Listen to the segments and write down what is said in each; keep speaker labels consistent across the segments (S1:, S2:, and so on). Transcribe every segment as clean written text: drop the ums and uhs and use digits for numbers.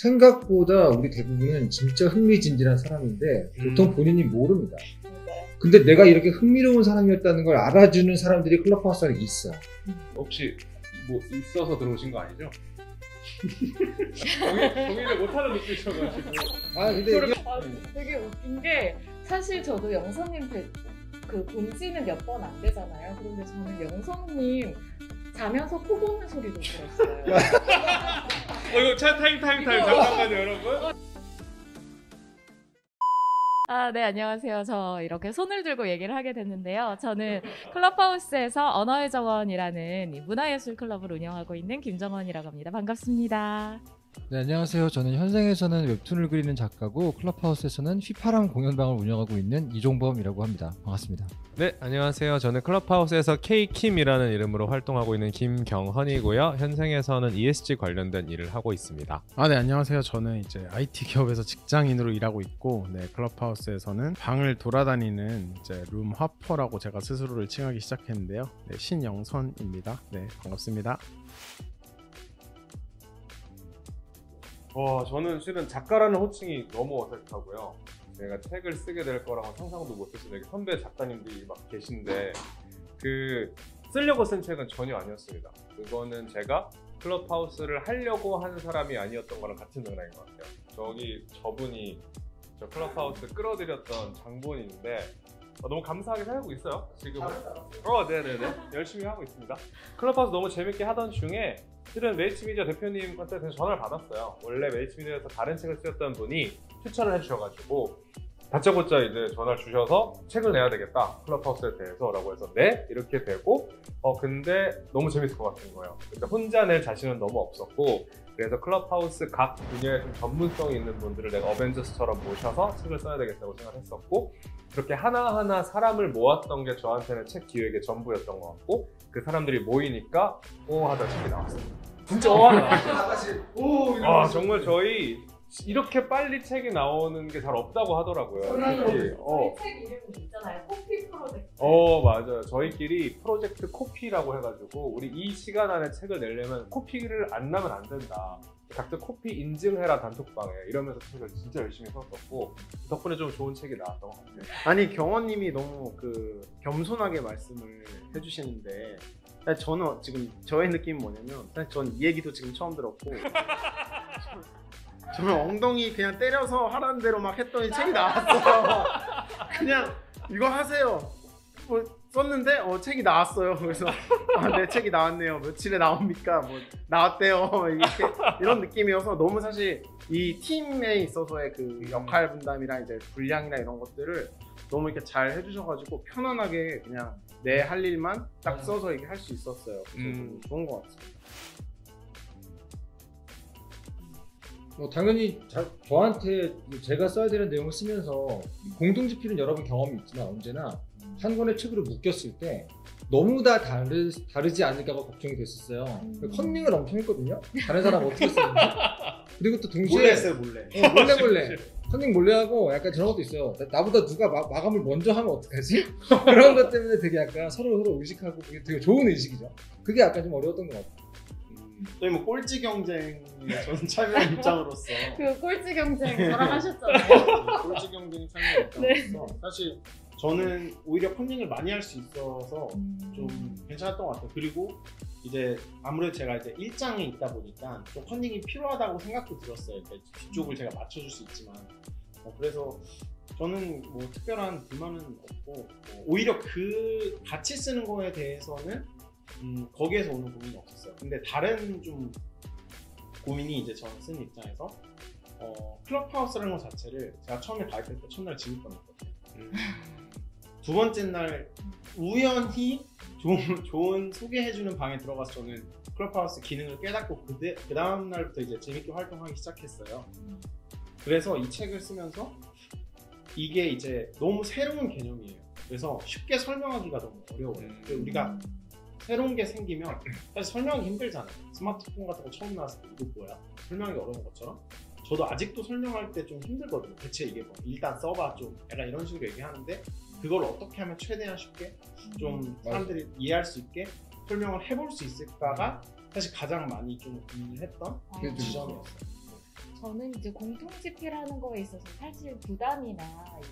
S1: 생각보다 우리 대부분은 진짜 흥미진진한 사람인데 보통 본인이 모릅니다. 근데 내가 이렇게 흥미로운 사람이었다는 걸 알아주는 사람들이 클럽하우스 안에 있어.
S2: 혹시 뭐 있어서 들어오신 거 아니죠? 동의를 못하는 느낌이셔가지고.
S1: 아 근데 이게
S3: 되게 웃긴 게 사실 저도 영선님 그 본지는 몇 번 안 되잖아요. 그런데 저는 영선님 자면서 코 고는 소리도 들었어요.
S2: 이거 타임 잠깐만요 여러분.
S3: 네, 안녕하세요. 저 이렇게 손을 들고 얘기를 하게 됐는데요. 저는 클럽하우스에서 언어의 정원이라는 문화예술 클럽을 운영하고 있는 김정원이라고 합니다. 반갑습니다.
S4: 네, 안녕하세요. 저는 현생에서는 웹툰을 그리는 작가고 클럽하우스에서는 휘파람 공연방을 운영하고 있는 이종범이라고 합니다. 반갑습니다.
S5: 네, 안녕하세요. 저는 클럽하우스에서 K킴이라는 이름으로 활동하고 있는 김경헌이고요. 현생에서는 ESG 관련된 일을 하고 있습니다.
S6: 네, 안녕하세요. 저는 이제 IT 기업에서 직장인으로 일하고 있고, 네, 클럽하우스에서는 방을 돌아다니는 이제 룸 화퍼라고 제가 스스로를 칭하기 시작했는데요. 네, 신영선입니다. 네, 반갑습니다.
S2: 저는 실은 작가라는 호칭이 너무 어색하고요. 제가 책을 쓰게 될 거라고 상상도 못했어요. 여기 선배 작가님들이 막 계신데 쓰려고 쓴 책은 전혀 아니었습니다. 그거는 제가 클럽하우스를 하려고 하는 사람이 아니었던 거랑 같은 맥락인 것 같아요. 저분이 저 클럽하우스 끌어들였던 장본인인데 너무 감사하게 살고 있어요. 지금은. 네네네. 열심히 하고 있습니다. 클럽하우스 너무 재밌게 하던 중에 실은 메이츠미디어 대표님한테 전화를 받았어요. 원래 메이츠미디어에서 다른 책을 쓰셨던 분이 추천을 해주셔가지고 다짜고짜 이제 전화를 주셔서 책을 내야 되겠다 클럽하우스에 대해서 라고 해서 네? 이렇게 되고 근데 너무 재밌을 것 같은 거예요. 그러니까 혼자 낼 자신은 너무 없었고 그래서 클럽하우스 각 분야에 좀 전문성이 있는 분들을 내가 어벤져스처럼 모셔서 책을 써야 되겠다고 생각했었고 그렇게 하나하나 사람을 모았던 게 저한테는 책 기획의 전부였던 것 같고 그 사람들이 모이니까 하다 책이 나왔어요. 진짜 나왔어요. 정말 저희 이렇게 빨리 책이 나오는 게 잘 없다고 하더라고요.
S3: 저희 책 이름이 있잖아요. 코피 프로젝트.
S2: 맞아요. 저희끼리 프로젝트 코피라고 해가지고 우리 이 시간 안에 책을 내려면 코피를 안 나면 안 된다. 각자 코피 인증해라 단톡방에 이러면서 책을 진짜 열심히 썼었고 덕분에 좀 좋은 책이 나왔던 것 같아요.
S6: 아니, 경원님이 너무 겸손하게 말씀을 해주시는데 저는 지금 저의 느낌은 뭐냐면 사실 전 이 얘기도 지금 처음 들었고 저는 엉덩이 그냥 때려서 하라는 대로 막 했더니 책이 나왔어요. 그냥 이거 하세요. 썼는데 책이 나왔어요. 그래서 네, 책이 나왔네요. 며칠에 나옵니까? 나왔대요. 이런 느낌이어서 너무 사실 이 팀에 있어서의 그 역할 분담이랑 이제 분량이나 이런 것들을 너무 이렇게 잘 해주셔가지고 편안하게 그냥 내 할 일만 딱 써서 이렇게 할 수 있었어요. 그래서 너무 좋은 것 같습니다.
S1: 당연히 저한테 제가 써야 되는 내용을 쓰면서 공동집필은 여러분 경험이 있지만 언제나 한 권의 책으로 묶였을 때 너무 다 다르지 않을까가 걱정이 됐었어요. 컨닝을 엄청 했거든요. 다른 사람 어떻게 쓰는지. 그리고 또 동시에
S6: 몰래 했어요. 몰래.
S1: 몰래. 컨닝 몰래 하고 약간 저런 것도 있어요. 나보다 누가 마감을 먼저 하면 어떡하지? 그런 것 때문에 되게 약간 서로 의식하고 그게 되게 좋은 의식이죠. 그게 약간 좀 어려웠던 것 같아요.
S6: 저희 꼴찌 경쟁에 저는 참여한 입장으로서
S3: 그 꼴찌 경쟁 자랑하셨잖아요.
S6: 꼴찌 경쟁 참여한 입장으로서 사실 저는 오히려 컨닝을 많이 할 수 있어서 좀 괜찮았던 것 같아요. 그리고 이제 아무래도 제가 이제 일장에 있다 보니까 좀 컨닝이 필요하다고 생각도 들었어요. 그러니까 뒤쪽을 제가 맞춰줄 수 있지만 그래서 저는 특별한 불만은 없고 오히려 같이 쓰는 거에 대해서는 거기에서 오는 고민이 없었어요. 근데 다른 좀 고민이 이제 저는 쓰는 입장에서 클럽하우스라는 것 자체를 제가 처음에 가입할 때 첫날 진입 뻔했거든요. 두 번째 날 우연히 좋은 소개해주는 방에 들어가서 저는 클럽하우스 기능을 깨닫고 그 다음 날부터 이제 재밌게 활동하기 시작했어요. 그래서 이 책을 쓰면서 이게 이제 너무 새로운 개념이에요. 그래서 쉽게 설명하기가 너무 어려워요. 우리가 새로운 게 생기면 사실 설명하기 힘들잖아요. 스마트폰 같은 거 처음 나왔을 때 이거 뭐야? 설명하기 어려운 것처럼 저도 아직도 설명할 때 좀 힘들거든요. 대체 이게 뭐 일단 써봐 좀 약간 이런 식으로 얘기하는데 그걸 어떻게 하면 최대한 쉽게 좀 사람들이 이해할 수 있게 설명을 해볼 수 있을까가 사실 가장 많이 좀 고민을 했던 지점이었어요.
S3: 저는 이제 공통집필하는 거에 있어서 사실 부담이나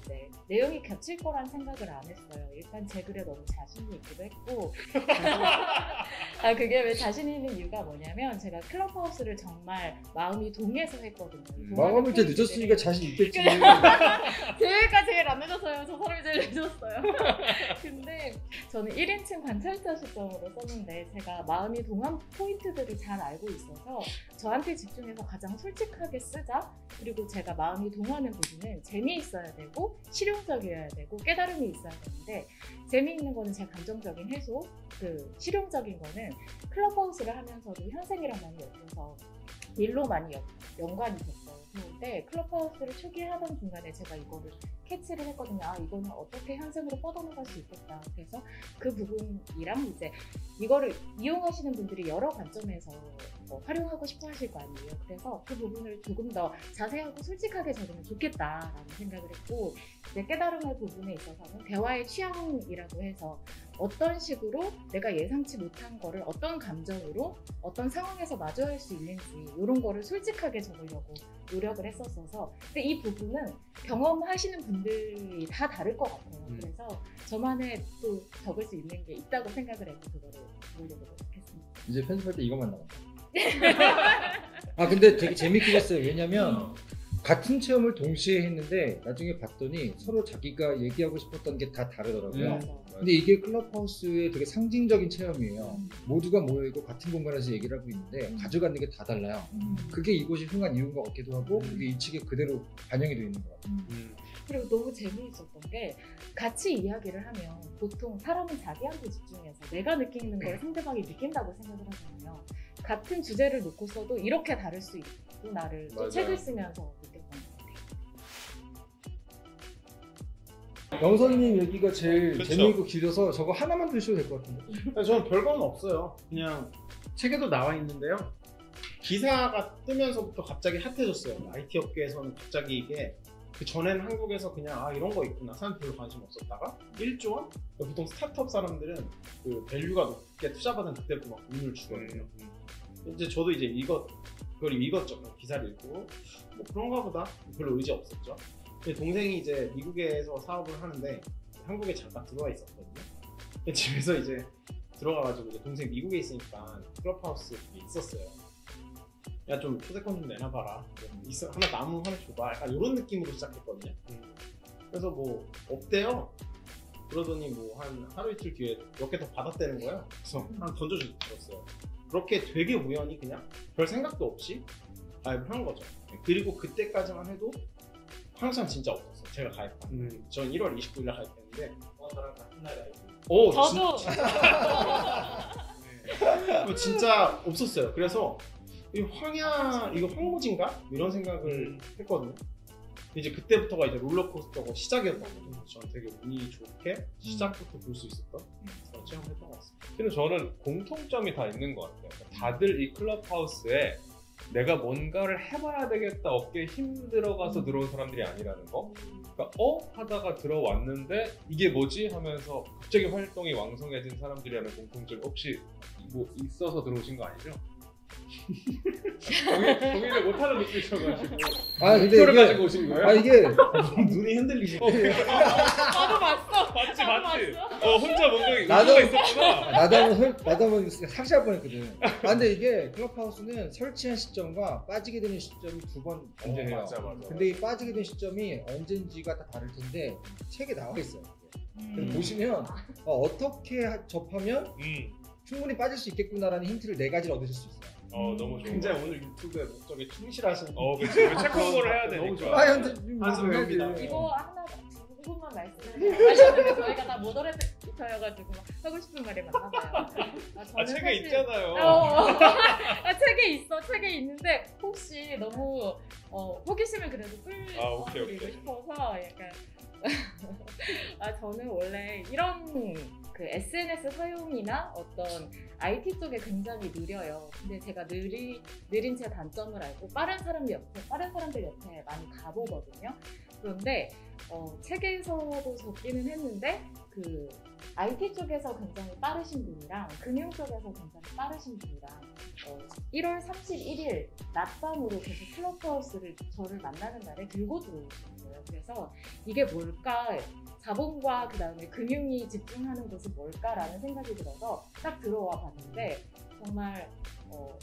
S3: 이제 내용이 겹칠 거란 생각을 안 했어요. 일단 제 글에 너무 자신이 있기도 했고 그게 왜 자신 있는 이유가 뭐냐면 제가 클럽하우스를 정말 마음이 동해서 했거든요.
S1: 마감일 때 늦었으니까 자신 있겠지.
S3: 제가 제일 안 늦었어요. 저 사람이 제일 늦었어요. 근데 저는 1인칭 관찰자 시점으로 썼는데 제가 마음이 동한 포인트들을 잘 알고 있어서 저한테 집중해서 가장 솔직하게 쓰자. 그리고 제가 마음이 동하는 부분은 재미있어야 되고 실용적이어야 되고 깨달음이 있어야 되는데 재미있는 거는 제 감정적인 해소, 실용적인 거는 클럽하우스를 하면서도 현생이랑 많이 엮여서 일로 많이 연관이 됐어요. 근데 클럽하우스를 초기에 하던 중간에 제가 이거를 캐치를 했거든요. 이거는 어떻게 현생으로 뻗어나갈 수 있겠다. 그래서 그 부분이랑 이제 이거를 이용하시는 분들이 여러 관점에서 활용하고 싶어 하실 거 아니에요. 그래서 그 부분을 조금 더 자세하고 솔직하게 적으면 좋겠다라는 생각을 했고 이제 깨달음의 부분에 있어서는 대화의 취향이라고 해서 어떤 식으로 내가 예상치 못한 거를 어떤 감정으로 어떤 상황에서 마주할 수 있는지 이런 거를 솔직하게 적으려고 노력을 했었어서 근데 이 부분은 경험하시는 분들이 다 다를 것 같아요. 그래서 저만의 또 적을 수 있는 게 있다고 생각을 해서 그거를 보려고 노력했습니다.
S1: 이제 편집할 때 이것만 나왔다. 근데 되게 재밌긴 했어요. 왜냐면 같은 체험을 동시에 했는데 나중에 봤더니 서로 자기가 얘기하고 싶었던 게 다 다르더라고요. 근데 이게 클럽하우스의 되게 상징적인 체험이에요. 모두가 모여있고 같은 공간에서 얘기를 하고 있는데 가져가는 게 다 달라요. 그게 이곳이 흥한 이유인 것 같기도 하고 그게 이 책에 그대로 반영이 되어 있는 것 같아요.
S3: 그리고 너무 재미있었던 게 같이 이야기를 하면 보통 사람은 자기한테 집중해서 내가 느끼는 걸 상대방이 느낀다고 생각을 하거든요. 같은 주제를 놓고서도 이렇게 다를 수 있구나를 또 책을 쓰면서 느꼈던 것 같아요.
S1: 영선님 얘기가 제일
S6: 그쵸.
S1: 재미있고 길어서 저거 하나만 드셔도 될 것 같은데.
S6: 저는 별건 없어요. 그냥 책에도 나와 있는데요. 기사가 뜨면서부터 갑자기 핫해졌어요. IT 업계에서는 갑자기 이게 그 전에는 한국에서 그냥 이런 거 있구나 사람 별로 관심 없었다가 1조 원? 보통 스타트업 사람들은 그 밸류가 높게 투자받은 그때부터 막 운을 주거든요. 이제 저도 이제 그걸 읽었죠. 기사를 읽고 뭐 그런가 보다 별로 의지 없었죠. 근데 동생이 이제 미국에서 사업을 하는데 한국에 잠깐 들어와 있었거든요. 집에서 이제 들어가가지고 이제 동생 미국에 있으니까 클럽하우스 있었어요. 야 좀 초대권 좀 내놔봐라. 하나 나무 하나 줘봐. 약간 이런 느낌으로 시작했거든요. 그래서 뭐 없대요. 그러더니 뭐 한 하루 이틀 뒤에 몇 개 더 받았다는 거예요. 그래서 하나 던져줬어요. 그렇게 되게 우연히 그냥 별 생각도 없이 가입을 한 거죠. 그리고 그때까지만 해도 항상 진짜 없었어요. 제가 가입한. 전 1월 29일에 가입했는데 저랑 같은 날 가입.
S3: 저도
S6: 진짜 없었어요. 그래서 이거 황무지인가? 이런 생각을 했거든요. 이제 그때부터가 이제 롤러코스터가 시작이었던 거죠. 저는 되게 운이 좋게 시작부터 볼 수 있었던 그런 체험을 했던 것 같습니다.
S2: 실은 저는 공통점이 다 있는 것 같아요. 다들 이 클럽하우스에 내가 뭔가를 해봐야 되겠다 어깨에 힘 들어가서 들어온 사람들이 아니라는 거. 그러니까 하다가 들어왔는데 이게 뭐지 하면서 갑자기 활동이 왕성해진 사람들이라는 공통점 혹시 뭐 있어서 들어오신 거 아니죠? 동의를 못하는 느낌이셔가지고
S1: 근데
S2: 목표를
S1: 이게
S2: 가지고 오신 거예요?
S1: 이게
S6: 눈이 흔들리시네.
S3: 나도 봤어.
S2: 맞지.
S3: 봤어.
S2: 혼자 뭔가
S1: 나도-
S2: 의도가 있었구나.
S1: 나도 한번 삭제할 뻔했거든. 근데 이게 클럽하우스는 설치한 시점과 빠지게 되는 시점이 두 번 존재해요.
S2: 맞아.
S1: 근데 이 빠지게 된 시점이 언젠지가 다 다를 텐데 책에 나와 있어요. 그래서 보시면 어떻게 접하면 충분히 빠질 수 있겠구나라는 힌트를 4가지를 얻으실 수 있어요.
S2: 너무 좋은 거.
S6: 굉장히 오늘 유튜브의 목적에 충실하신
S2: 그치. 책 홍보를 해야 되니까.
S6: 한숨 배웁니다.
S3: 이거 하나 두 분만 말씀하셨는데 저희가 다 모더레이터여가지고 하고 싶은 말이 많나 봐요. 저는
S2: 책에
S3: 사실-
S2: 있잖아요.
S3: 책에 있는데 혹시 너무 호기심을 그래도
S2: 오케이.
S3: 끌고 싶어서 약간 저는 원래 이런 그 SNS 사용이나 어떤 IT 쪽에 굉장히 느려요. 근데 제가 느린 제 단점을 알고 빠른 사람들 옆에 많이 가보거든요. 그런데 책에서도 적기는 했는데 그 IT 쪽에서 굉장히 빠르신 분이랑 금융 쪽에서 굉장히 빠르신 분이랑 1월 31일 낮밤으로 계속 클럽하우스를 저를 만나는 날에 들고 들어오시는 거예요. 그래서 이게 뭘까? 자본과 그 다음에 금융이 집중하는 곳은 뭘까라는 생각이 들어서 딱 들어와 봤는데 정말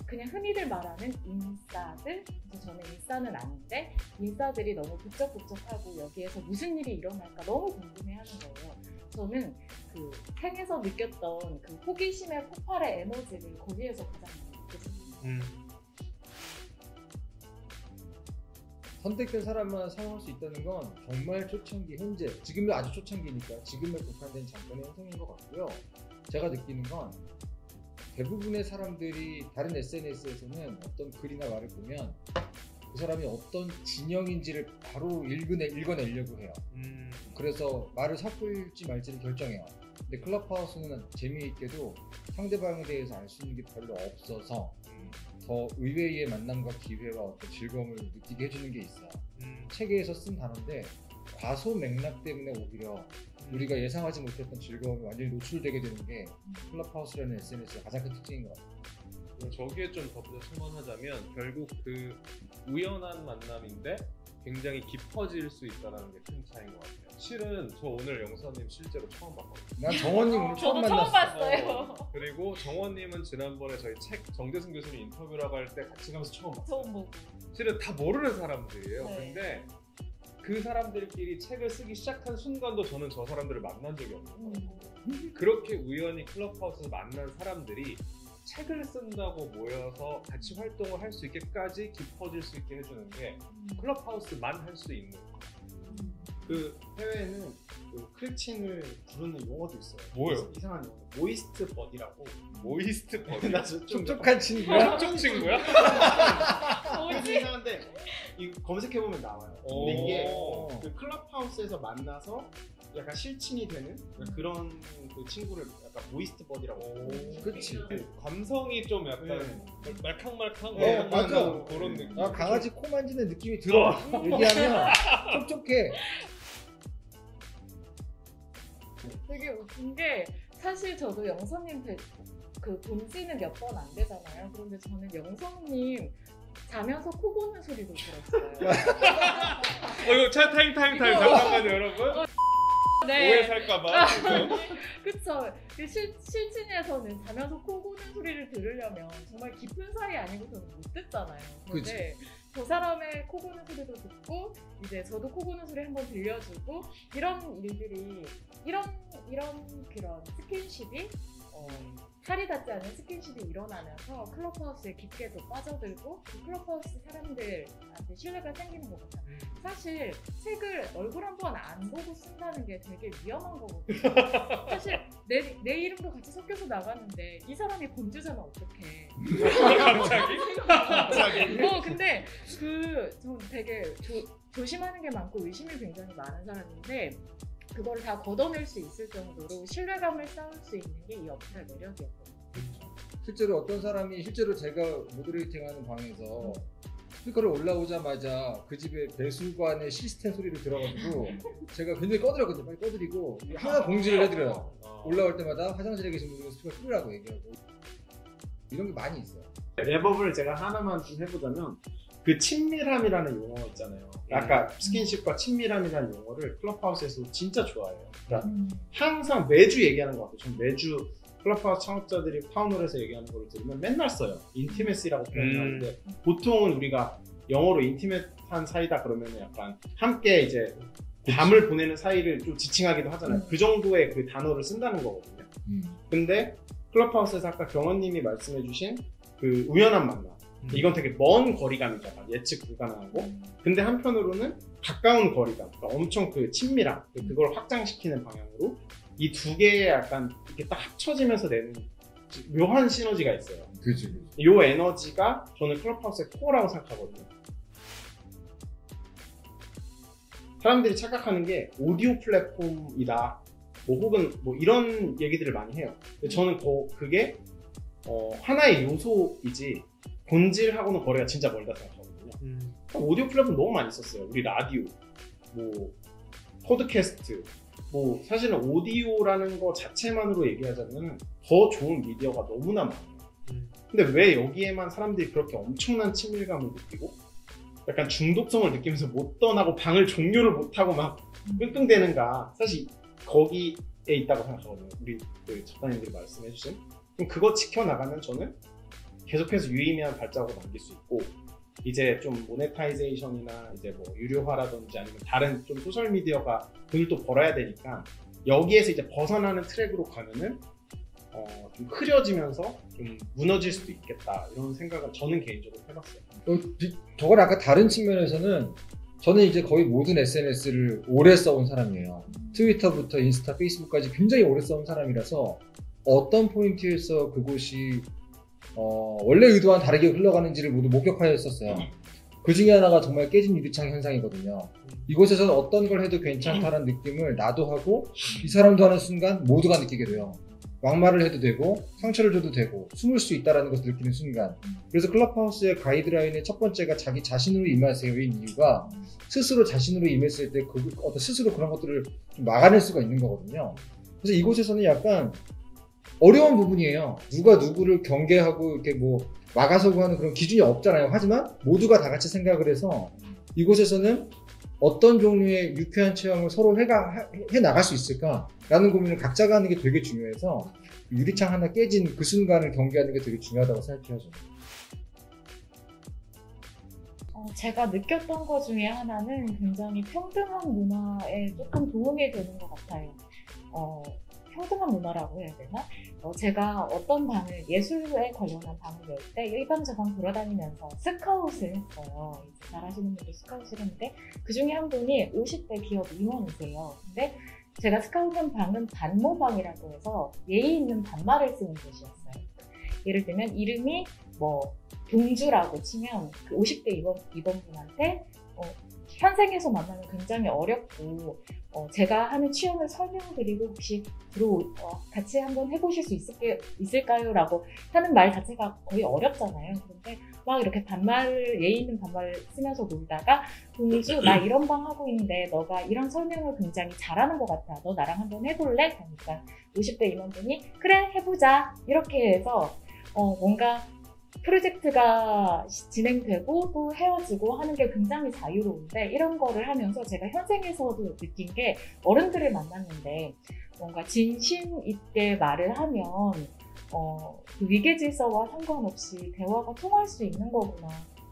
S3: 그냥 흔히들 말하는 인싸들, 그래서 저는 인싸는 아닌데 인싸들이 너무 북적북적하고 여기에서 무슨 일이 일어날까 너무 궁금해하는 거예요. 저는 그 생에서 느꼈던 그 호기심의 폭발의 에너지를 거기에서 가장 많이 느꼈습니다.
S1: 선택된 사람만 사용할 수 있다는 건 정말 초창기, 현재 지금도 아주 초창기니까 지금에 국한된 잠깐의 현상인 것 같고요. 제가 느끼는 건 대부분의 사람들이 다른 SNS에서는 어떤 글이나 말을 보면 그 사람이 어떤 진영인지를 바로 읽어내려고 해요. 그래서 말을 섞을지 말지를 결정해요. 근데 클럽하우스는 재미있게도 상대방에 대해서 알 수 있는 게 별로 없어서 더 의외의 만남과 기회와 어떤 즐거움을 느끼게 해주는 게 있어요. 책에서 쓴 단어인데 과소 맥락 때문에 오히려 우리가 예상하지 못했던 즐거움이 완전히 노출되게 되는 게 클럽하우스라는 SNS의 가장 큰 특징인 것 같아요.
S2: 저기에 좀 덧붙여 첨언하자면 결국 그 우연한 만남인데 굉장히 깊어질 수 있다는 게 큰 차이인 것 같아요. 실은 저 오늘 영선님 실제로 처음 봤거든요.
S1: 난 정원님 오늘 처음
S3: 저도
S1: 만났어.
S3: 처음 봤어요.
S2: 그리고 정원님은 지난번에 저희 책 정대승 교수님 인터뷰라고 할 때 같이 가면서 처음 봤어요.
S3: 처음 보고.
S2: 실은 다 모르는 사람들이에요.
S3: 네.
S2: 근데 그 사람들끼리 책을 쓰기 시작한 순간도 저는 저 사람들을 만난 적이 없는 거예요. 그렇게 우연히 클럽하우스에서 만난 사람들이 책을 쓴다고 모여서 같이 활동을 할 수 있게까지 깊어질 수 있게 해주는 게 클럽하우스만 할 수 있는 거예요.
S6: 그 해외에는 그 크리친을 부르는 용어도 있어요.
S2: 뭐예요?
S6: 이상한 용어. 모이스트 버디라고.
S2: 모이스트 버디.
S6: 나 좀
S1: 촉촉한 친구야?
S2: 쪽 친구야?
S6: 좀 이상한데 이 검색해 보면 나와요. 근데 이게 그 클럽하우스에서 만나서 약간 실친이 되는 그런 그 친구를 약간 모이스트 버디라고.
S1: 그치.
S2: 감성이 좀 약간
S6: 네.
S2: 말캉말캉
S1: 맞아.
S2: 그런 느낌.
S1: 아, 강아지 코 만지는 느낌이 들어. 얘기하면 촉촉해.
S3: 되게 웃긴 게 사실 저도 영선님 그 본지는 몇 번 안 되잖아요. 그런데 저는 영선님 자면서 코 고는 소리도 들었어요.
S2: 이거 타임 잠깐만요 여러분.
S3: 네.
S2: 오해 살까봐.
S3: 그쵸. 그 실친에서는 자면서 코 고는 소리를 들으려면 정말 깊은 사이 아니고서는 못 듣잖아요. 근데 저 사람의 코 고는 소리도 듣고 이제 저도 코 고는 소리 한번 들려주고 이런 일들이 이런 그런 스킨십이 살이 닿지 않은 스킨십이 일어나면서 클럽하우스에 깊게도 빠져들고 그 클럽하우스 사람들한테 신뢰가 생기는 것 같아요. 사실 책을 얼굴 한 번 안 보고 쓴다는 게 되게 위험한 거거든요. 사실 내 이름도 같이 섞여서 나갔는데 이 사람이 범죄자면 어떡해.
S2: 갑자기?
S3: 근데 전 되게 조심하는 게 많고 의심이 굉장히 많은 사람인데 그걸 다 걷어낼 수 있을 정도로 신뢰감을 쌓을 수 있는 게 이 어플의 매력이었거든요.
S1: 실제로 어떤 사람이 실제로 제가 모더레이팅하는 방에서 스피커를 올라오자마자 그 집의 배수관의 시스템 소리를 들어가지고 제가 굉장히 꺼드렸거든요. 빨리 꺼드리고 하나 공지를 해드려요. 올라올 때마다 화장실에 계신 분들은 스피커 끄라고 얘기하고 이런 게 많이 있어요.
S6: 랩업을 제가 하나만 좀 해보자면 그 친밀함이라는 용어 있잖아요. 아까 스킨십과 친밀함이라는 용어를 클럽하우스에서 진짜 좋아해요. 그러니까 항상 매주 얘기하는 것 같아요. 전 매주 클럽하우스 창업자들이 파운드에서 얘기하는 걸 들으면 맨날 써요. 인티메시라고 표현하는데 보통은 우리가 영어로 인티메트한 사이다 그러면 약간 함께 이제 밤을 보내는 사이를 좀 지칭하기도 하잖아요. 그 정도의 그 단어를 쓴다는 거거든요. 근데 클럽하우스에서 아까 경원님이 말씀해주신 그 우연한 만남 이건 되게 먼 거리감이죠. 예측 불가능하고 근데 한편으로는 가까운 거리감 그러니까 엄청 그 친밀함 그걸 확장시키는 방향으로 이 두 개의 약간 이렇게 딱 합쳐지면서 내는 묘한 시너지가 있어요.
S1: 그치.
S6: 이 에너지가 저는 클럽하우스의 코어라고 생각하거든요. 사람들이 착각하는 게 오디오 플랫폼이다. 뭐 혹은 뭐 이런 얘기들을 많이 해요. 근데 저는 그게 하나의 요소이지 본질하고는 거리가 진짜 멀다 생각하거든요. 오디오 플랫폼 너무 많이 썼어요. 우리 라디오, 뭐 포드캐스트, 뭐 사실은 오디오라는 거 자체만으로 얘기하자면 더 좋은 미디어가 너무나 많아요. 근데 왜 여기에만 사람들이 그렇게 엄청난 친밀감을 느끼고 약간 중독성을 느끼면서 못 떠나고 방을 종료를 못하고 막 끙끙대는가? 사실 거기에 있다고 생각하거든요. 우리 그 작가님들이 말씀해주신. 그럼 그거 지켜나가면 저는 계속해서 유의미한 발자국을 남길 수 있고, 이제 좀 모네타이제이션이나 이제 뭐 유료화라든지 아니면 다른 좀 소셜 미디어가 돈을 또 벌어야 되니까 여기에서 이제 벗어나는 트랙으로 가면은 좀 흐려지면서 좀 무너질 수도 있겠다, 이런 생각을 저는 개인적으로 해봤어요.
S1: 저건 아까 다른 측면에서는 저는 이제 거의 모든 SNS를 오래 써온 사람이에요. 트위터부터 인스타, 페이스북까지 굉장히 오래 써온 사람이라서 어떤 포인트에서 그곳이 원래 의도와는 다르게 흘러가는지를 모두 목격하였었어요. 그 중에 하나가 정말 깨진 유리창 현상이거든요. 이곳에서는 어떤 걸 해도 괜찮다는 느낌을 나도 하고 이 사람도 하는 순간 모두가 느끼게 돼요. 막말을 해도 되고 상처를 줘도 되고 숨을 수 있다는 것을 느끼는 순간. 그래서 클럽하우스의 가이드라인의 첫 번째가 자기 자신으로 임하세요인 이유가 스스로 자신으로 임했을 때 스스로 그런 것들을 좀 막아낼 수가 있는 거거든요. 그래서 이곳에서는 약간 어려운 부분이에요. 누가 누구를 경계하고 이렇게 뭐 막아서고 하는 그런 기준이 없잖아요. 하지만 모두가 다 같이 생각을 해서 이곳에서는 어떤 종류의 유쾌한 체험을 서로 해 나갈 수 있을까라는 고민을 각자가 하는 게 되게 중요해서 유리창 하나 깨진 그 순간을 경계하는 게 되게 중요하다고 생각해요.
S3: 제가 느꼈던 것 중에 하나는 굉장히 평등한 문화에 조금 도움이 되는 것 같아요. 평등한 문화라고 해야 되나? 제가 어떤 방을, 예술에 관련한 방을 열 때 일방저방 돌아다니면서 스카웃을 했어요. 잘 아시는 분들 스카웃을 했는데 그 중에 한 분이 50대 기업 임원이세요. 근데 제가 스카웃한 방은 반모방이라고 해서 예의 있는 반말을 쓰는 곳이었어요. 예를 들면 이름이 뭐 동주라고 치면 그 50대 임원분한테 현생에서 만나면 굉장히 어렵고 제가 하는 취향을 설명드리고 혹시 같이 한번 해보실 수 있을까요? 라고 하는 말 자체가 거의 어렵잖아요. 그런데 막 이렇게 예의 있는 반말을 쓰면서 놀다가 동주 나 이런 방 하고 있는데 너가 이런 설명을 굉장히 잘하는 것 같아. 너 나랑 한번 해볼래? 그러니까 50대 임원분이 그래 해보자 이렇게 해서 뭔가 프로젝트가 진행되고 또 헤어지고 하는 게 굉장히 자유로운데 이런 거를 하면서 제가 현생에서도 느낀 게 어른들을 만났는데 뭔가 진심 있게 말을 하면 그 위계질서와 상관없이 대화가 통할 수 있는 거구나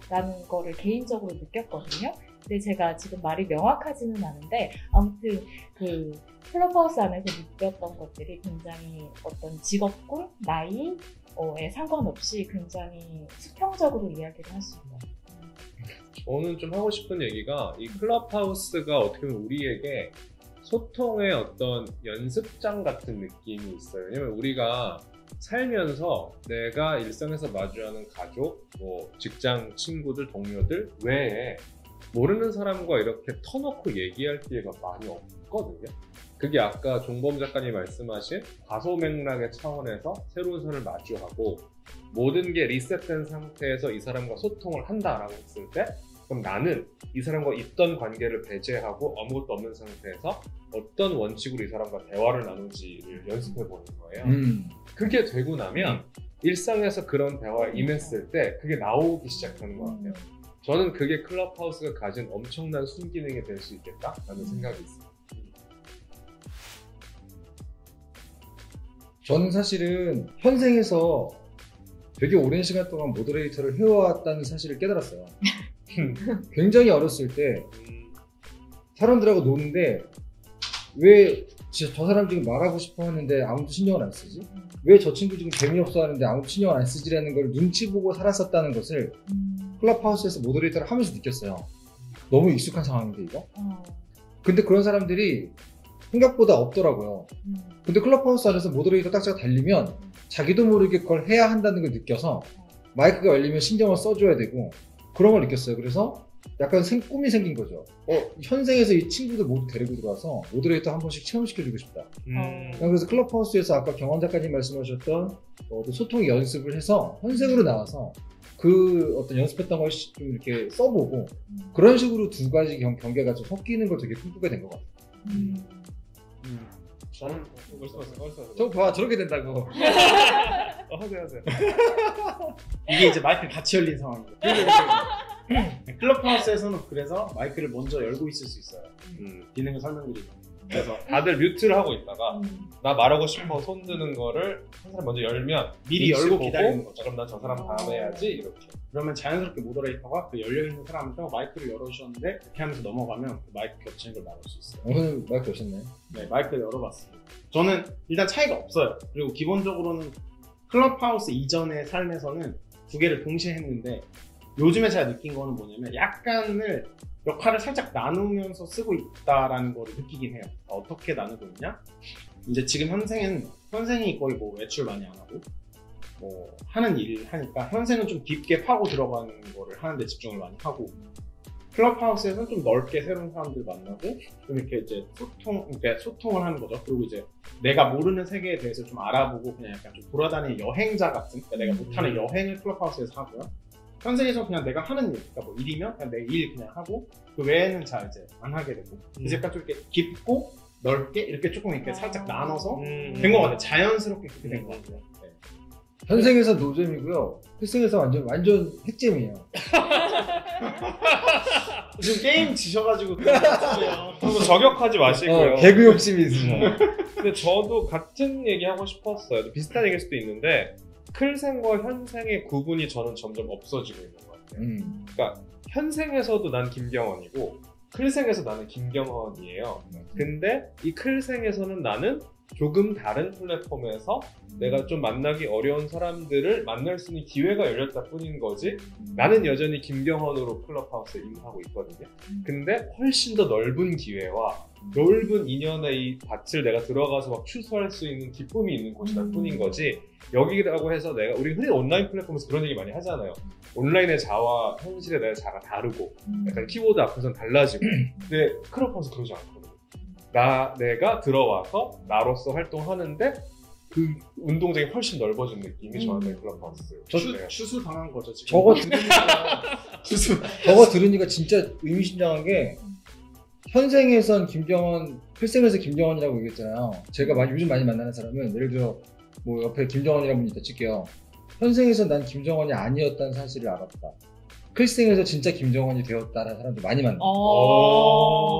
S3: 라는 거를 개인적으로 느꼈거든요. 근데 제가 지금 말이 명확하지는 않은데 아무튼 그 클럽하우스 안에서 느꼈던 것들이 굉장히 어떤 직업군, 나이에 상관없이 굉장히 수평적으로 이야기를 할 수 있어요.
S2: 저는 좀 하고 싶은 얘기가 이 클럽하우스가 어떻게 보면 우리에게 소통의 어떤 연습장 같은 느낌이 있어요. 왜냐면 우리가 살면서 내가 일상에서 마주하는 가족, 뭐 직장 친구들, 동료들 외에 모르는 사람과 이렇게 터놓고 얘기할 기회가 많이 없거든요. 그게 아까 종범 작가님 말씀하신 과소맥락의 차원에서 새로운 사람을 마주하고 모든 게 리셋된 상태에서 이 사람과 소통을 한다라고 했을 때 그럼 나는 이 사람과 있던 관계를 배제하고 아무것도 없는 상태에서 어떤 원칙으로 이 사람과 대화를 나누지를 연습해 보는 거예요. 그게 되고 나면 일상에서 그런 대화에 임했을 때 그게 나오기 시작하는 것 같아요. 저는 그게 클럽하우스가 가진 엄청난 순기능이 될 수 있겠다라는 생각이 있어요.
S1: 저는 사실은 현생에서 되게 오랜 시간 동안 모더레이터를 해왔다는 사실을 깨달았어요. 굉장히 어렸을 때 사람들하고 노는데 왜 저 사람 지금 말하고 싶어 하는데 아무도 신경을 안 쓰지? 왜 저 친구 지금 재미없어 하는데 아무도 신경을 안 쓰지라는 걸 눈치 보고 살았었다는 것을 클럽하우스에서 모더레이터를 하면서 느꼈어요. 너무 익숙한 상황인데 이거? 근데 그런 사람들이 생각보다 없더라고요. 근데 클럽하우스 안에서 모더레이터 딱지가 달리면 자기도 모르게 그걸 해야 한다는 걸 느껴서 마이크가 열리면 신경을 써줘야 되고 그런 걸 느꼈어요. 그래서 약간 꿈이 생긴 거죠. 현생에서 이 친구들 모두 데리고 들어와서 모더레이터 한 번씩 체험시켜주고 싶다. 그래서 클럽하우스에서 아까 경원 작가님 말씀하셨던 소통 연습을 해서 현생으로 나와서 그 어떤 연습했던 걸 좀 이렇게 써보고 그런 식으로 두 가지 경계가 좀 섞이는 걸 되게 꿈꾸게 된 것 같아요.
S2: 저는 벌써
S1: 저 봐, 저렇게 된다고.
S2: 하세요.
S6: 이게 이제 마이크를 같이 열린 상황이에요. 클럽하우스에서는 그래서 마이크를 먼저 열고 있을 수 있어요. 기능을 설명드리면.
S2: 그래서 다들 뮤트를 하고 있다가 나 말하고 싶어 손 드는 거를 한 사람 먼저 열면
S6: 미리
S2: 눈치
S6: 열고
S2: 보고
S6: 기다리는 거죠.
S2: 그럼 난 저 사람 다음 해야지 이렇게.
S6: 그러면 자연스럽게 모더레이터가 그 열려있는 사람한테 마이크를 열어주셨는데 이렇게 하면서 넘어가면 그 마이크 겹치는 걸 막을 수 있어요.
S1: 오늘 마이크 오셨나요?
S6: 네, 마이크를 열어봤습니다. 저는 일단 차이가 없어요. 그리고 기본적으로는 클럽하우스 이전의 삶에서는 두 개를 동시에 했는데 요즘에 제가 느낀 거는 뭐냐면 약간을 역할을 살짝 나누면서 쓰고 있다라는 거를 느끼긴 해요. 어떻게 나누고 있냐? 이제 지금 현생이 거의 뭐 외출 많이 안 하고 뭐 하는 일을 하니까 현생은 좀 깊게 파고 들어가는 거를 하는데 집중을 많이 하고 클럽하우스에서는 좀 넓게 새로운 사람들 만나고 좀 이렇게 이제 소통을 하는 거죠. 그리고 이제 내가 모르는 세계에 대해서 좀 알아보고 그냥 약간 좀 돌아다니는 여행자 같은, 그러니까 내가 못하는 여행을 클럽하우스에서 하고요. 현생에서 그냥 내가 하는 일, 그러니까 뭐 일이면 그냥 내 일 그냥 하고 그 외에는 잘 이제 안 하게 되고 이제 약간 좀 이렇게 깊고 넓게 이렇게 조금 이렇게 살짝 나눠서 된 것 같아요. 자연스럽게 그렇게 된 것 같아요. 네.
S1: 현생에서 노잼이고요. 필생에서 완전 핵잼이에요.
S6: 지금 게임 지셔가지고 그런 것 같아요.
S2: 너무 저격하지 마시고요.
S1: 개그 욕심이 있으셔.
S2: 근데 저도 같은 얘기 하고 싶었어요. 비슷한 얘기일 수도 있는데 클생과 현생의 구분이 저는 점점 없어지고 있는 것 같아요. 그러니까 현생에서도 난 김경원이고 클생에서 나는 김경원이에요. 근데 이 클생에서는 나는 조금 다른 플랫폼에서 내가 좀 만나기 어려운 사람들을 만날 수 있는 기회가 열렸다 뿐인 거지 나는 여전히 김경원으로 클럽하우스에 임하고 있거든요. 근데 훨씬 더 넓은 기회와 넓은 인연의 이 밭을 내가 들어가서 막 추수할 수 있는 기쁨이 있는 곳이다 뿐인 거지 여기라고 해서 우리 흔히 온라인 플랫폼에서 그런 얘기 많이 하잖아요. 온라인의 자와 현실의 나의 자가 다르고 약간 키보드 앞에서는 달라지고 근데 클럽하우스 그러지 않거든요. 내가 들어와서 나로서 활동하는데 그 운동장이 훨씬 넓어진 느낌이 저한테 클럽하우스.
S6: 추수 당한 거죠 지금.
S1: 저거 들으니까 진짜 의미심장한 게 현생에선 김경원, 필생에서 김경원이라고 얘기했잖아요. 제가 요즘 많이 만나는 사람은 예를 들어 뭐 옆에 김정원이라는 분이 있다 칠게요. 현생에서 난 김정원이 아니었다는 사실을 알았다. 필생에서 진짜 김정원이 되었다라는 사람들 많이 만나.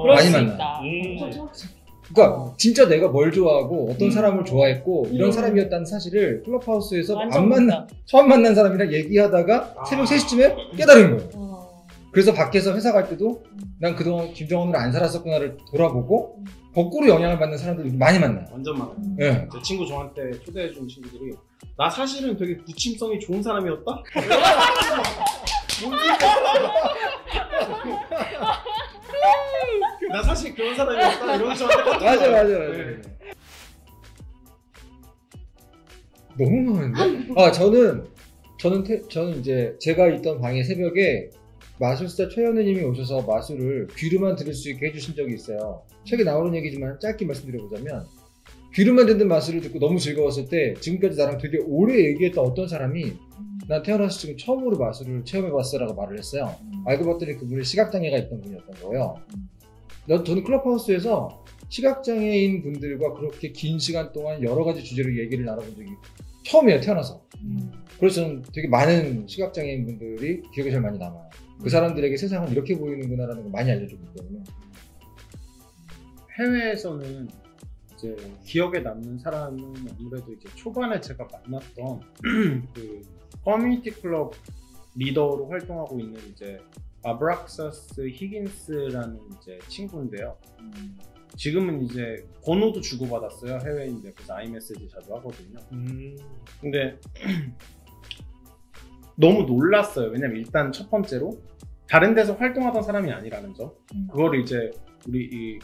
S3: 그럴
S1: 많이
S3: 수
S1: 만나.
S3: 있다.
S1: 그러니까 진짜 내가 뭘 좋아하고 어떤 사람을 좋아했고 이런 사람이었다는 사실을 클럽하우스에서 처음 만난 사람이랑 얘기하다가 새벽 3시쯤에 깨달은 거예요. 그래서 밖에서 회사 갈 때도 난 그동안 김정원으로 안 살았었구나를 돌아보고 거꾸로 영향을 받는 사람들 많이 만나요.
S6: 완전 많아요.
S1: 네.
S6: 제 친구 저한테 초대해준 친구들이 나 사실은 되게 부침성이 좋은 사람이었다? 나 사실 그런 사람이었다? 이러면서 저한테
S1: 맞아.
S6: 네.
S1: 너무 많은데? 저는 이제 제가 있던 방에 새벽에 마술사 최현우님이 오셔서 마술을 귀로만 들을 수 있게 해주신 적이 있어요. 책에 나오는 얘기지만 짧게 말씀드려보자면 귀로만 듣는 마술을 듣고 너무 즐거웠을 때 지금까지 나랑 되게 오래 얘기했던 어떤 사람이 난 태어나서 지금 처음으로 마술을 체험해봤어 라고 말을 했어요. 알고 봤더니 그분이 시각장애가 있던 분이었던 거예요. 저는 클럽하우스에서 시각장애인 분들과 그렇게 긴 시간 동안 여러 가지 주제로 얘기를 나눠본 적이 처음이에요, 태어나서. 그래서 저는 되게 많은 시각장애인 분들이 기억에 제일 많이 남아요. 그 사람들에게 세상은 이렇게 보이는구나 라는 걸 많이 알려줬기 때문에.
S6: 해외에서는 이제 기억에 남는 사람은 아무래도 이제 초반에 제가 만났던 그 커뮤니티 클럽 리더로 활동하고 있는 이제 아브락사스 히긴스라는 이제 친구인데요. 지금은 이제 번호도 주고받았어요. 해외인데 그래서 아이메시지 자주 하거든요. 근데 너무 놀랐어요. 왜냐면 일단 첫 번째로 다른 데서 활동하던 사람이 아니라는 점. 그거를 이제 우리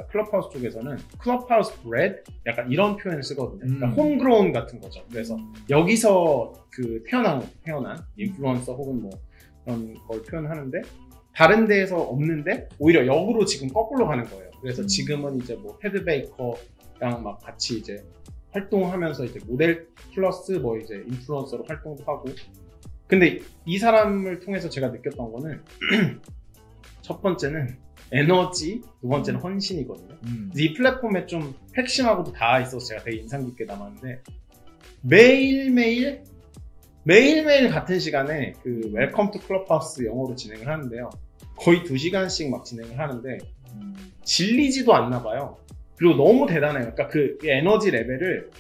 S6: 클럽하우스 쪽에서는 클럽하우스 브레드 약간 이런 표현을 쓰거든요. 그러니까 홈그로운 같은 거죠. 그래서 여기서 그 태어난 인플루언서 혹은 뭐 그런 걸 표현하는데 다른 데에서 없는데 오히려 역으로 지금 거꾸로 가는 거예요. 그래서 지금은 이제 뭐 테드 베이커랑 막 같이 이제 활동하면서 이제 모델 플러스 뭐 이제 인플루언서로 활동도 하고. 근데 이 사람을 통해서 제가 느꼈던 거는 첫 번째는 에너지, 두 번째는 헌신이거든요. 그래서 이 플랫폼에 좀 핵심하고도 다 있어서 제가 되게 인상 깊게 남았는데 매일매일 같은 시간에 그 웰컴 투 클럽하우스 영어로 진행을 하는데요. 거의 2시간씩 막 진행을 하는데 질리지도 않나 봐요. 그리고 너무 대단해요. 그러니까 그 에너지 레벨을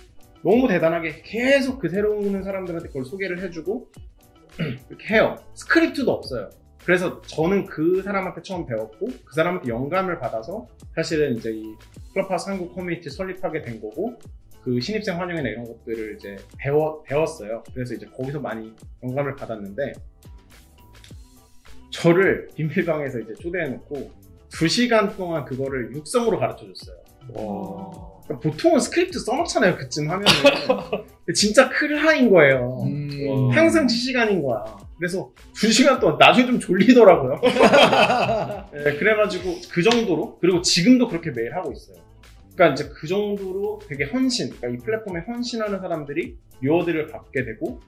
S6: 너무 대단하게 계속 그 새로운 오는 사람들한테 그걸 소개를 해주고 이렇게 해요. 스크립트도 없어요. 그래서 저는 그 사람한테 처음 배웠고 그 사람한테 영감을 받아서 사실은 이제 이 클럽하우스 한국 커뮤니티 설립하게 된 거고 그 신입생 환영회나 이런 것들을 이제 배웠어요. 그래서 이제 거기서 많이 영감을 받았는데 저를 비밀방에서 이제 초대해놓고 2시간 동안 그거를 육성으로 가르쳐줬어요. 그러니까 보통은 스크립트 써놓잖아요. 그쯤 하면은. 진짜 클하인 거예요. 항상 실시간인 거야. 그래서 2시간 동안 나중에 좀 졸리더라고요. 네, 그래가지고 그 정도로 그리고 지금도 그렇게 매일 하고 있어요. 그러니까 이제 그 정도로 되게 헌신, 그러니까 이 플랫폼에 헌신하는 사람들이 리워드를 받게 되고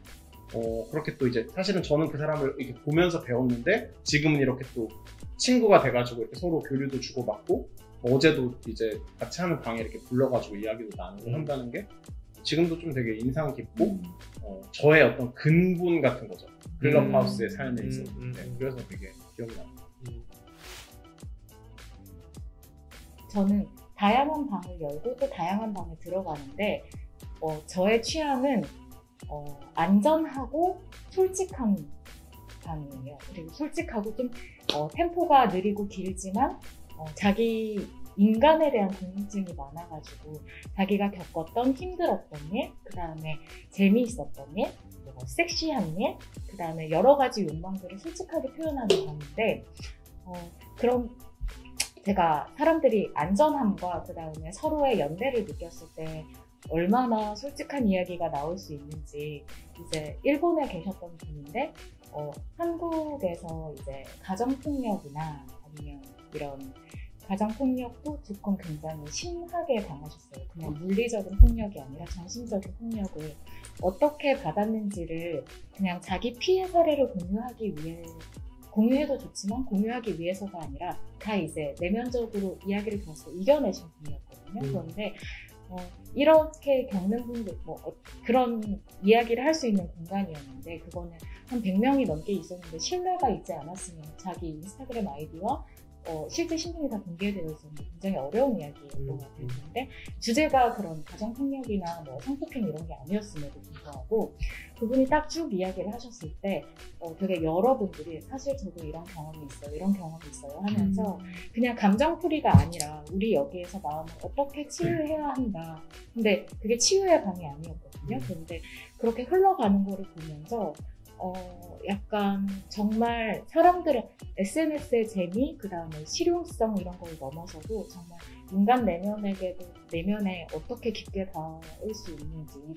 S6: 그렇게 또 이제 사실은 저는 그 사람을 이렇게 보면서 배웠는데 지금은 이렇게 또 친구가 돼가지고 이렇게 서로 교류도 주고받고 어제도 이제 같이 하는 방에 이렇게 불러가지고 이야기도 나누고 한다는 게 지금도 좀 되게 인상 깊고 저의 어떤 근본 같은 거죠. 클럽하우스의 삶에 있어서. 그래서 되게 기억이 나요.
S3: 저는 다양한 방을 열고 또 다양한 방에 들어가는데 저의 취향은 안전하고 솔직한 방이에요. 그리고 솔직하고 좀 템포가 느리고 길지만 자기 인간에 대한 궁금증이 많아가지고 자기가 겪었던 힘들었던 일, 그 다음에 재미있었던 일, 섹시한 일, 그 다음에 여러 가지 욕망들을 솔직하게 표현하는 방인데 그런 제가 사람들이 안전함과 그 다음에 서로의 연대를 느꼈을 때 얼마나 솔직한 이야기가 나올 수 있는지 이제 일본에 계셨던 분인데 한국에서 이제 가정폭력이나 아니면 이런 가정폭력도 조금 굉장히 심하게 당하셨어요. 그냥 물리적인 폭력이 아니라 정신적인 폭력을 어떻게 받았는지를 그냥 자기 피해 사례를 공유하기 위해 공유해도 좋지만 공유하기 위해서가 아니라 다 이제 내면적으로 이야기를 들어서 이겨내신 분이었거든요. 그런데 이렇게 겪는 분들 그런 이야기를 할 수 있는 공간이었는데 그거는 한 100명이 넘게 있었는데 신뢰가 있지 않았으면 자기 인스타그램 아이디와 실제 신분이 다 공개되어 있었는데 굉장히 어려운 이야기였던 것 같아요. 근데 주제가 그런 가정폭력이나 뭐 성폭행 이런 게 아니었음에도 불구하고 그분이 딱 쭉 이야기를 하셨을 때 되게 여러분들이 사실 저도 이런 경험이 있어요 하면서 그냥 감정풀이가 아니라 우리 여기에서 마음을 어떻게 치유해야 한다. 근데 그게 치유의 방이 아니었거든요. 그런데 그렇게 흘러가는 거를 보면서 약간 정말 사람들의 SNS의 재미, 그 다음에 실용성 이런 걸 넘어서도 정말 인간 내면에 어떻게 깊게 닿을 수 있는지 이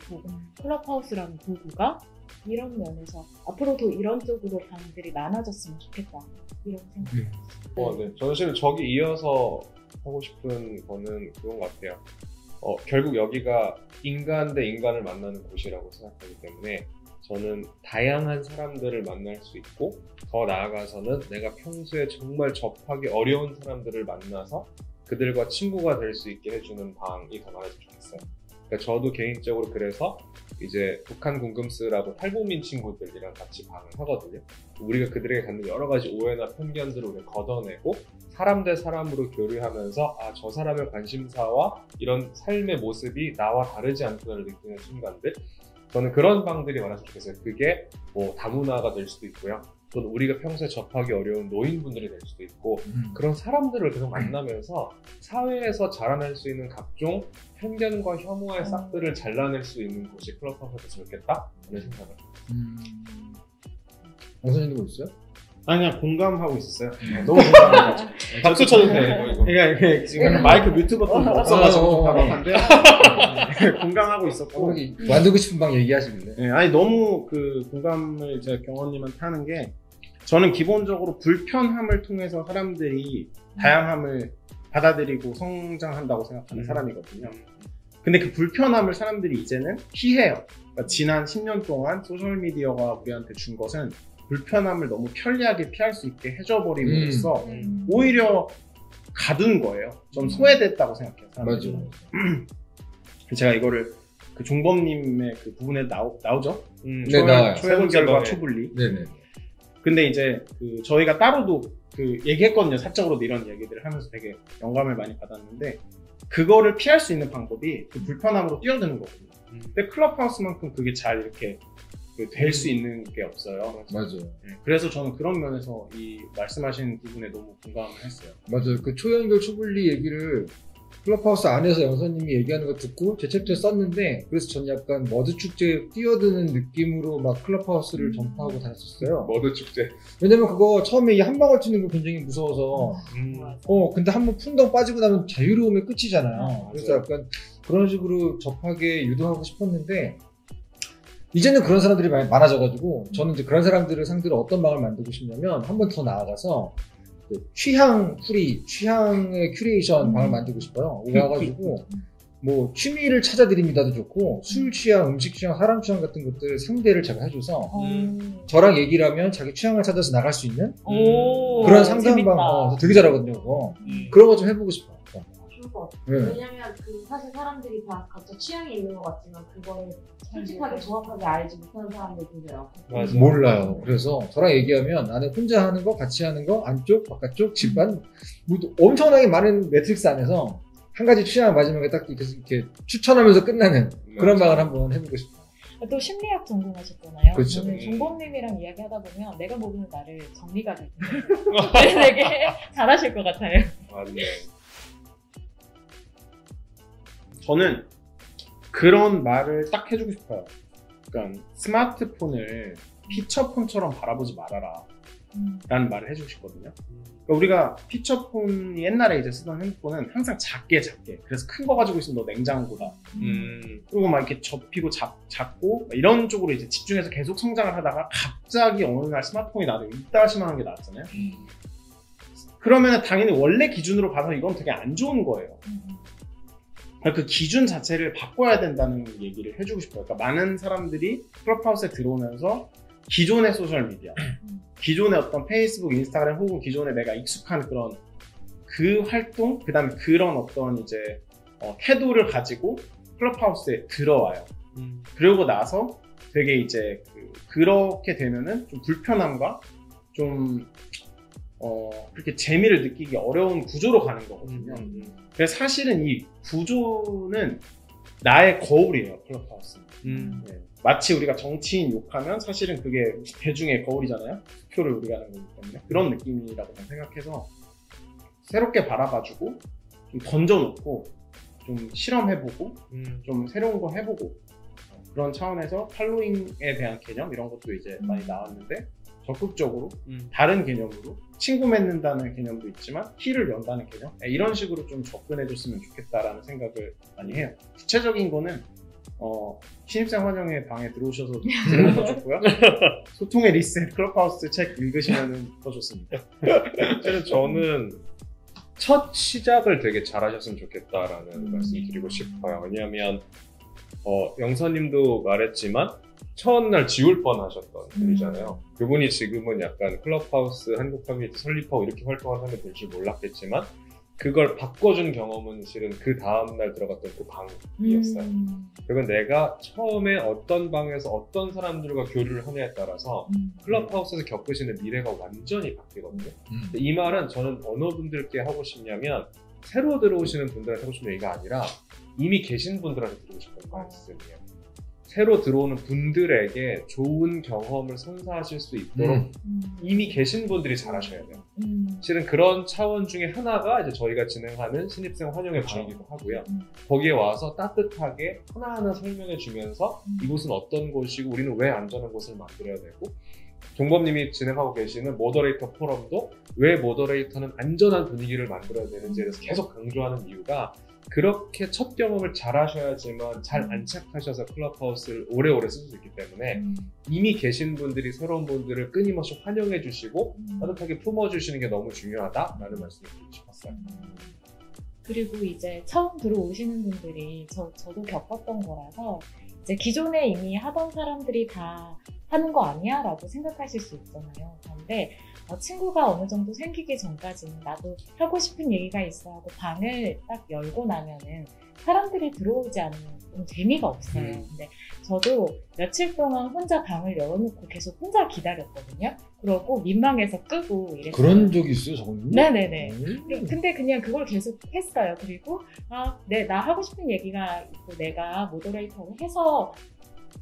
S3: 클럽하우스라는 도구가 이런 면에서 앞으로도 이런 쪽으로 방들이 많아졌으면 좋겠다 이런 생각이 들었어요.
S2: 네. 저는 실은 저기 이어서 하고 싶은 거는 그런 것 같아요. 결국 여기가 인간 대 인간을 만나는 곳이라고 생각하기 때문에 저는 다양한 사람들을 만날 수 있고 더 나아가서는 내가 평소에 정말 접하기 어려운 사람들을 만나서 그들과 친구가 될 수 있게 해주는 방이 더 많았으면 좋겠어요. 그러니까 저도 개인적으로 그래서 이제 북한 궁금스라고 탈북민 친구들이랑 같이 방을 하거든요. 우리가 그들에게 갖는 여러 가지 오해나 편견들을 우리가 걷어내고 사람 대 사람으로 교류하면서 저 사람의 관심사와 이런 삶의 모습이 나와 다르지 않구나를 느끼는 순간들, 저는 그런 방들이 많았으면 좋겠어요. 그게 뭐 다문화가 될 수도 있고요. 또는 우리가 평소에 접하기 어려운 노인분들이 될 수도 있고 그런 사람들을 계속 만나면서 사회에서 자라날 수 있는 각종 편견과 혐오의 싹들을 잘라낼 수 있는 곳이 클럽하우스가 됐으면 좋겠다 하는 생각을
S1: 영선님도 뭐 있어요?
S6: 아니 그냥 공감하고 있었어요. 너무 공감해가지고
S2: 박수 쳐도 돼요 이거.
S6: 그러니까 지금 마이크 뮤트 버튼 없어가지고 좀 답답한데 공감하고 있었고
S1: 만들고 싶은 방 얘기하시길래.
S6: 아니 너무 그 공감을 제가 경원님한테 하는 게 저는 기본적으로 불편함을 통해서 사람들이 다양함을 받아들이고 성장한다고 생각하는 사람이거든요. 근데 그 불편함을 사람들이 이제는 피해요. 그러니까 지난 10년 동안 소셜미디어가 우리한테 준 것은 불편함을 너무 편리하게 피할 수 있게 해줘버림으로써 오히려 가둔 거예요. 좀 소외됐다고 생각해요. 사람들이.
S1: 맞아.
S6: 제가 이거를 그 종범님의 그 부분에 나오죠?
S1: 네, 나와요.
S6: 초연결과 초분리.
S1: 네네.
S6: 근데 이제 그 저희가 따로도 그 얘기했거든요. 사적으로도 이런 얘기들을 하면서 되게 영감을 많이 받았는데 그거를 피할 수 있는 방법이 그 불편함으로 뛰어드는 거거든요. 근데 클럽하우스만큼 그게 잘 이렇게 될 수 있는 게 없어요.
S1: 맞아요.
S6: 네, 그래서 저는 그런 면에서 이 말씀하신 부분에 너무 공감을 했어요.
S1: 맞아요. 그 초연결 초분리 얘기를 클럽하우스 안에서 영선님이 얘기하는 거 듣고 제 챕터에 썼는데 그래서 저는 약간 머드 축제에 뛰어드는 느낌으로 막 클럽하우스를 전파하고 다녔었어요.
S2: 머드 축제.
S1: 왜냐면 그거 처음에 이 한 방울 튀는 거 굉장히 무서워서 근데 한 번 풍덩 빠지고 나면 자유로움의 끝이잖아요. 그래서 약간 그런 식으로 접하게 유도하고 싶었는데 이제는 그런 사람들이 많아져가지고 저는 이제 그런 사람들을 상대로 어떤 방을 만들고 싶냐면 한 번 더 나아가서 취향 풀이, 취향의 큐레이션 방을 만들고 싶어요. 와가지고 뭐 취미를 찾아드립니다도 좋고 술 취향, 음식 취향, 사람 취향 같은 것들 상대를 제가 해줘서 저랑 얘기를 하면 자기 취향을 찾아서 나갈 수 있는 그런 상담방 되게 잘하거든요. 그거. 그런 거 좀 해보고 싶어요.
S7: 좋을 것 같아요.
S1: 네.
S7: 왜냐면 그 사실 사람들이 다 각자 취향이 있는 것 같지만 그거를 솔직하게 정확하게 알지 못하는 사람들이 굉장히 많거든요.
S1: 몰라요. 그래서 저랑 얘기하면 나는 혼자 하는 거, 같이 하는 거, 안쪽, 바깥쪽, 집안 뭐 엄청나게 많은 매트릭스 안에서 한 가지 취향 맞으면 딱 이렇게 추천하면서 끝나는 그런 방을 한번 해보고 싶어요.
S3: 또 심리학 전공하셨잖아요.
S1: 그렇죠.
S3: 저는 종범님이랑 이야기하다 보면 내가 모르는 나를 정리가 되거든요. 되게 잘하실 것 같아요.
S2: 맞네.
S6: 저는 그런 말을 딱 해주고 싶어요. 그러니까 스마트폰을 피처폰처럼 바라보지 말아라 라는 말을 해주고 싶거든요. 그러니까 우리가 피처폰이 옛날에 이제 쓰던 핸드폰은 항상 작게 그래서 큰 거 가지고 있으면 너 냉장고다. 그리고 막 이렇게 접히고 작고 이런 쪽으로 이제 집중해서 계속 성장을 하다가 갑자기 어느 날 스마트폰이 나도 이따시만한 게 나왔잖아요. 그러면 당연히 원래 기준으로 봐서 이건 되게 안 좋은 거예요. 그 기준 자체를 바꿔야 된다는 얘기를 해주고 싶어요. 그러니까 많은 사람들이 클럽하우스에 들어오면서 기존의 소셜미디어, 기존의 어떤 페이스북, 인스타그램 혹은 기존에 내가 익숙한 그런 그 활동, 그 다음에 그런 어떤 이제 태도를 가지고 클럽하우스에 들어와요. 그러고 나서 되게 이제 그렇게 되면은 좀 불편함과 좀 그렇게 재미를 느끼기 어려운 구조로 가는 거거든요. 그래서 사실은 이 구조는 나의 거울이에요, 클럽하우스는. 네. 마치 우리가 정치인 욕하면 사실은 그게 대중의 거울이잖아요. 투표를 우리가 하는 거기 때문에. 그런 느낌이라고 생각해서 새롭게 바라봐주고 좀 던져놓고 좀 실험해보고 좀 새로운 거 해보고 그런 차원에서 팔로잉에 대한 개념 이런 것도 이제 많이 나왔는데 적극적으로 다른 개념으로 친구 맺는다는 개념도 있지만 키를 연다는 개념 이런 식으로 좀 접근해줬으면 좋겠다라는 생각을 많이 해요. 구체적인 거는 신입생 환영회 방에 들어오셔서 들으면 더 좋고요. 소통의 리셋 클럽하우스 책 읽으시면 더 좋습니다.
S2: 사실은 저는 첫 시작을 되게 잘하셨으면 좋겠다라는 말씀 드리고 싶어요. 왜냐하면 영선님도 말했지만 첫날 지울 뻔하셨던 분이잖아요. 그분이 지금은 약간 클럽하우스 한국 커뮤니티 설립하고 이렇게 활동을 하면 될 줄 몰랐겠지만 그걸 바꿔준 경험은 실은 그 다음날 들어갔던 그 방이었어요. 그리고 내가 처음에 어떤 방에서 어떤 사람들과 교류를 하냐에 따라서 클럽하우스에서 겪으시는 미래가 완전히 바뀌거든요. 이 말은 저는 어느 분들께 하고 싶냐면 새로 들어오시는 분들한테 하고 싶은 얘기가 아니라 이미 계신 분들한테 드리고 싶은 말씀이에요. 새로 들어오는 분들에게 좋은 경험을 선사하실 수 있도록 이미 계신 분들이 잘하셔야 돼요. 실은 그런 차원 중에 하나가 이제 저희가 진행하는 신입생 환영회 방이기도 하고요. 거기에 와서 따뜻하게 하나하나 설명해 주면서 이곳은 어떤 곳이고 우리는 왜 안전한 곳을 만들어야 되고 종범님이 진행하고 계시는 모더레이터 포럼도 왜 모더레이터는 안전한 분위기를 만들어야 되는지에 대해서 계속 강조하는 이유가 그렇게 첫 경험을 잘 하셔야지만 잘 안착하셔서 클럽하우스를 오래오래 쓰실 수 있기 때문에 이미 계신 분들이 새로운 분들을 끊임없이 환영해 주시고 따뜻하게 품어주시는 게 너무 중요하다라는 말씀을 드리고 싶었어요.
S3: 그리고 이제 처음 들어오시는 분들이 저도 겪었던 거라서 이제 기존에 이미 하던 사람들이 다 하는 거 아니야? 라고 생각하실 수 있잖아요. 그런데 친구가 어느 정도 생기기 전까지는 나도 하고 싶은 얘기가 있어 하고 방을 딱 열고 나면은 사람들이 들어오지 않으면 좀 재미가 없어요. 근데 저도 며칠 동안 혼자 방을 열어놓고 계속 혼자 기다렸거든요. 그러고 민망해서 끄고 이랬어요.
S1: 그런 적이 있어요, 저는?
S3: 네네네. 근데 그냥 그걸 계속 했어요. 그리고 나 하고 싶은 얘기가 있고 내가 모더레이터를 해서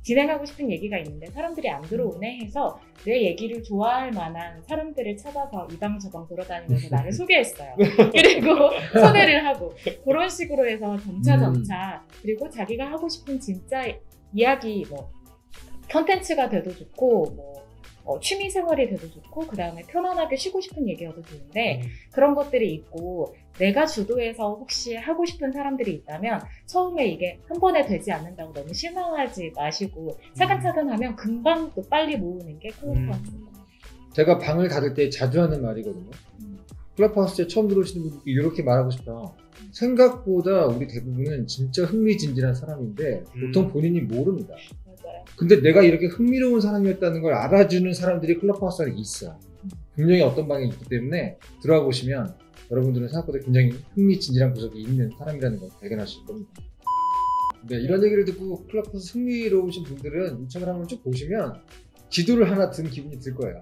S3: 진행하고 싶은 얘기가 있는데 사람들이 안 들어오네 해서 내 얘기를 좋아할 만한 사람들을 찾아서 이 방 저 방 돌아다니면서 나를 소개했어요. 그리고 초대를 하고 그런 식으로 해서 점차 그리고 자기가 하고 싶은 진짜 이야기 뭐 컨텐츠가 돼도 좋고 취미 생활이 돼도 좋고 그 다음에 편안하게 쉬고 싶은 얘기여도 좋은데 그런 것들이 있고 내가 주도해서 혹시 하고 싶은 사람들이 있다면 처음에 이게 한 번에 되지 않는다고 너무 실망하지 마시고 차근차근 하면 금방 또 빨리 모으는 게 클럽하우스입니다.
S1: 제가 방을 닫을 때 자주 하는 말이거든요. 클럽하우스에 처음 들어오시는 분들께 이렇게 말하고 싶어요. 생각보다 우리 대부분은 진짜 흥미진진한 사람인데 보통 본인이 모릅니다.
S3: 맞아요.
S1: 근데 내가 이렇게 흥미로운 사람이었다는 걸 알아주는 사람들이 클럽하우스 안에 있어요. 분명히 어떤 방에 있기 때문에 들어가 보시면 여러분들은 생각보다 굉장히 흥미진진한 구석이 있는 사람이라는 걸 발견하실 겁니다. 네, 이런 얘기를 듣고 클럽하우스 흥미로우신 분들은 요청을 한번 쭉 보시면 지도를 하나 든 기분이 들 거예요.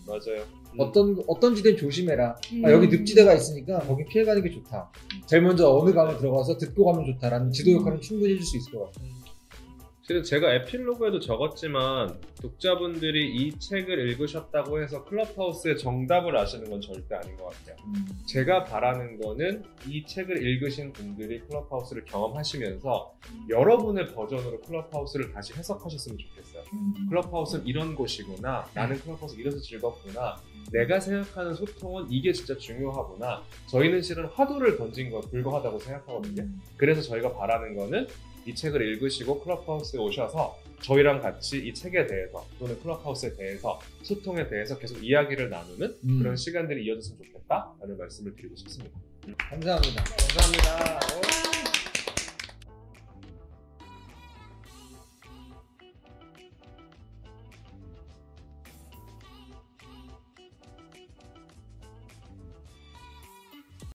S2: 맞아요.
S1: 어떤 지대는 조심해라. 여기 늪지대가 있으니까 거기 피해가는 게 좋다. 제일 먼저 어느 방을 들어가서 듣고 가면 좋다라는 지도 역할은 충분히 해줄 수 있을 것 같아요.
S2: 실은 제가 에필로그에도 적었지만 독자분들이 이 책을 읽으셨다고 해서 클럽하우스의 정답을 아시는 건 절대 아닌 것 같아요. 제가 바라는 거는 이 책을 읽으신 분들이 클럽하우스를 경험하시면서 여러분의 버전으로 클럽하우스를 다시 해석하셨으면 좋겠어요. 클럽하우스는 이런 곳이구나. 나는 클럽하우스 이래서 즐겁구나. 내가 생각하는 소통은 이게 진짜 중요하구나. 저희는 실은 화두를 던진 거 불과하다고 생각하거든요. 그래서 저희가 바라는 거는 이 책을 읽으시고 클럽하우스에 오셔서 저희랑 같이 이 책에 대해서 또는 클럽하우스에 대해서 소통에 대해서 계속 이야기를 나누는 그런 시간들이 이어졌으면 좋겠다라는 말씀을 드리고 싶습니다.
S1: 감사합니다.
S2: 감사합니다.